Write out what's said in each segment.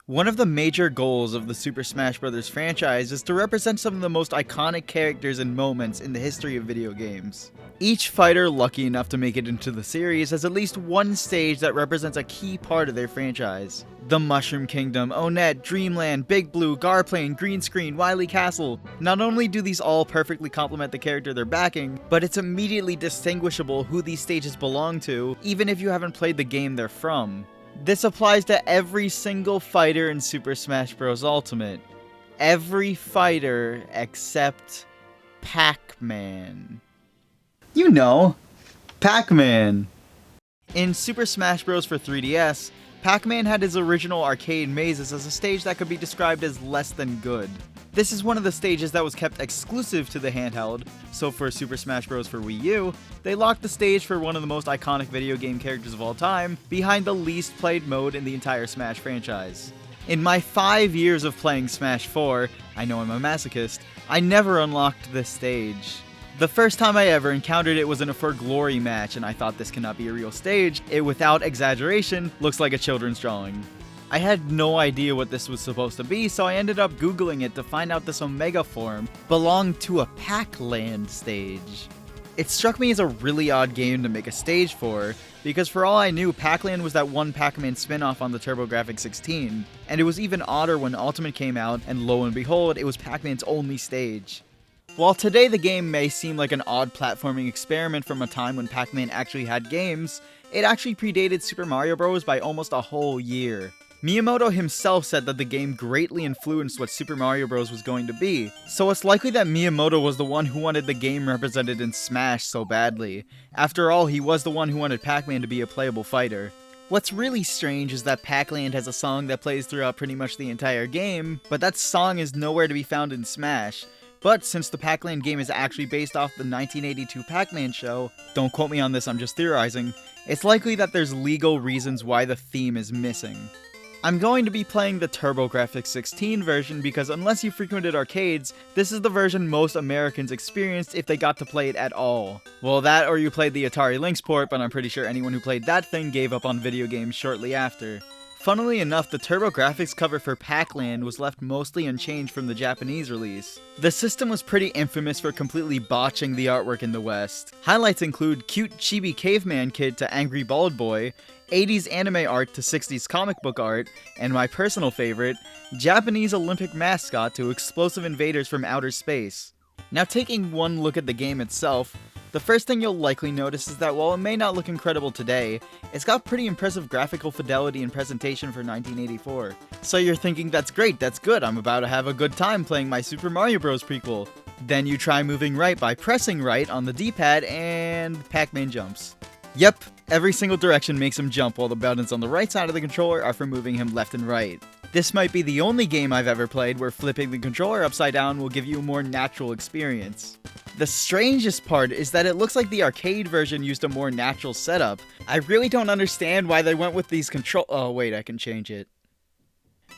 One of the major goals of the Super Smash Bros. Franchise is to represent some of the most iconic characters and moments in the history of video games. Each fighter lucky enough to make it into the series has at least one stage that represents a key part of their franchise. The Mushroom Kingdom, Onett, Dreamland, Big Blue, Garplane, Green Screen, Wily Castle. Not only do these all perfectly complement the character they're backing, but it's immediately distinguishable who these stages belong to, even if you haven't played the game they're from. This applies to every single fighter in Super Smash Bros. Ultimate. Every fighter except Pac-Man. You know, Pac-Man. In Super Smash Bros. For 3DS, Pac-Man had his original arcade mazes as a stage that could be described as less than good. This is one of the stages that was kept exclusive to the handheld, so for Super Smash Bros. For Wii U, they locked the stage for one of the most iconic video game characters of all time behind the least played mode in the entire Smash franchise. In my 5 years of playing Smash 4, I know I'm a masochist, I never unlocked this stage. The first time I ever encountered it was in a For Glory match, and I thought this cannot be a real stage. It, without exaggeration, looks like a children's drawing. I had no idea what this was supposed to be, so I ended up googling it to find out this Omega form belonged to a Pac-Land stage. It struck me as a really odd game to make a stage for, because for all I knew, Pac-Land was that one Pac-Man spin-off on the TurboGrafx-16, and it was even odder when Ultimate came out, and lo and behold, it was Pac-Man's only stage. While today the game may seem like an odd platforming experiment from a time when Pac-Man actually had games, it actually predated Super Mario Bros. By almost a whole year. Miyamoto himself said that the game greatly influenced what Super Mario Bros. Was going to be, so it's likely that Miyamoto was the one who wanted the game represented in Smash so badly. After all, he was the one who wanted Pac-Man to be a playable fighter. What's really strange is that Pac-Land has a song that plays throughout pretty much the entire game, but that song is nowhere to be found in Smash. But since the Pac-Land game is actually based off the 1982 Pac-Man show, don't quote me on this, I'm just theorizing, it's likely that there's legal reasons why the theme is missing. I'm going to be playing the TurboGrafx-16 version because unless you frequented arcades, this is the version most Americans experienced if they got to play it at all. Well, that or you played the Atari Lynx port, but I'm pretty sure anyone who played that thing gave up on video games shortly after. Funnily enough, the TurboGrafx cover for Pac-Land was left mostly unchanged from the Japanese release. The system was pretty infamous for completely botching the artwork in the West. Highlights include cute chibi caveman kid to angry bald boy, 80s anime art to 60s comic book art, and my personal favorite, Japanese Olympic mascot to explosive invaders from outer space. Now taking one look at the game itself, the first thing you'll likely notice is that while it may not look incredible today, it's got pretty impressive graphical fidelity and presentation for 1984. So you're thinking, that's great, that's good, I'm about to have a good time playing my Super Mario Bros. Prequel. Then you try moving right by pressing right on the D-pad and Pac-Man jumps. Yep, every single direction makes him jump while the buttons on the right side of the controller are for moving him left and right. This might be the only game I've ever played where flipping the controller upside down will give you a more natural experience. The strangest part is that it looks like the arcade version used a more natural setup. I really don't understand why they went with these oh wait, I can change it.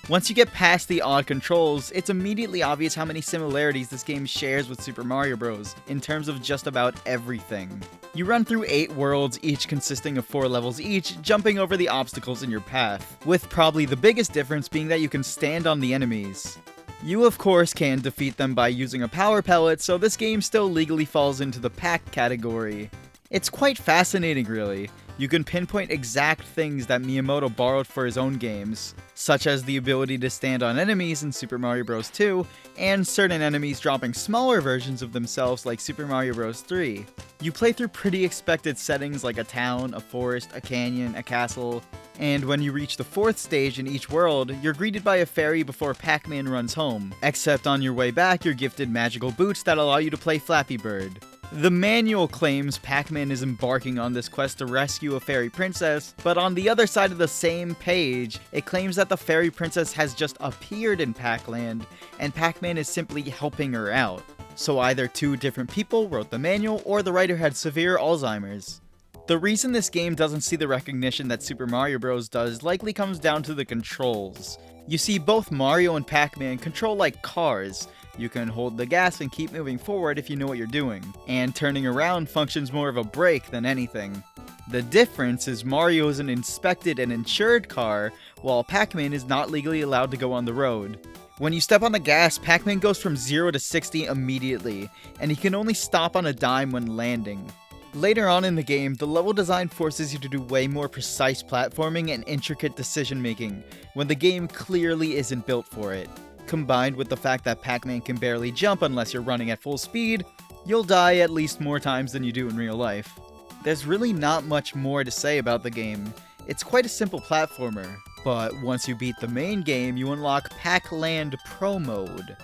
Once you get past the odd controls, it's immediately obvious how many similarities this game shares with Super Mario Bros. In terms of just about everything. You run through 8 worlds, each consisting of 4 levels each, jumping over the obstacles in your path, with probably the biggest difference being that you can stand on the enemies. You of course can defeat them by using a power pellet, so this game still legally falls into the pack category. It's quite fascinating really. You can pinpoint exact things that Miyamoto borrowed for his own games, such as the ability to stand on enemies in Super Mario Bros. 2, and certain enemies dropping smaller versions of themselves like Super Mario Bros. 3. You play through pretty expected settings like a town, a forest, a canyon, a castle, and when you reach the 4th stage in each world, you're greeted by a fairy before Pac-Man runs home, except on your way back you're gifted magical boots that allow you to play Flappy Bird. The manual claims Pac-Man is embarking on this quest to rescue a fairy princess, but on the other side of the same page, it claims that the fairy princess has just appeared in Pac-Land, and Pac-Man is simply helping her out. So either 2 different people wrote the manual, or the writer had severe Alzheimer's. The reason this game doesn't see the recognition that Super Mario Bros. Does likely comes down to the controls. You see, both Mario and Pac-Man control like cars. You can hold the gas and keep moving forward if you know what you're doing, and turning around functions more of a brake than anything. The difference is Mario is an inspected and insured car, while Pac-Man is not legally allowed to go on the road. When you step on the gas, Pac-Man goes from 0 to 60 immediately, and he can only stop on a dime when landing. Later on in the game, the level design forces you to do way more precise platforming and intricate decision making, when the game clearly isn't built for it. Combined with the fact that Pac-Man can barely jump unless you're running at full speed, you'll die at least more times than you do in real life. There's really not much more to say about the game. It's quite a simple platformer, but once you beat the main game, you unlock Pac-Land Pro Mode.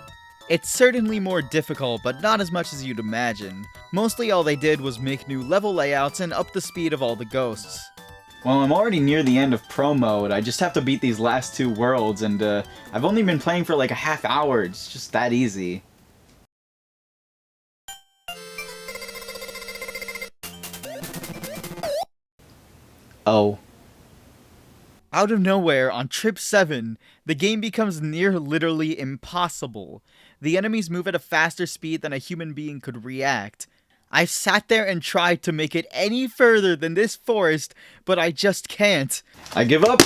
It's certainly more difficult, but not as much as you'd imagine. Mostly all they did was make new level layouts and up the speed of all the ghosts. Well, I'm already near the end of Pro Mode. I just have to beat these last 2 worlds, and I've only been playing for like a half hour. It's just that easy. Oh. Out of nowhere, on Trip 7, the game becomes near literally impossible. The enemies move at a faster speed than a human being could react. I've sat there and tried to make it any further than this forest, but I just can't. I give up!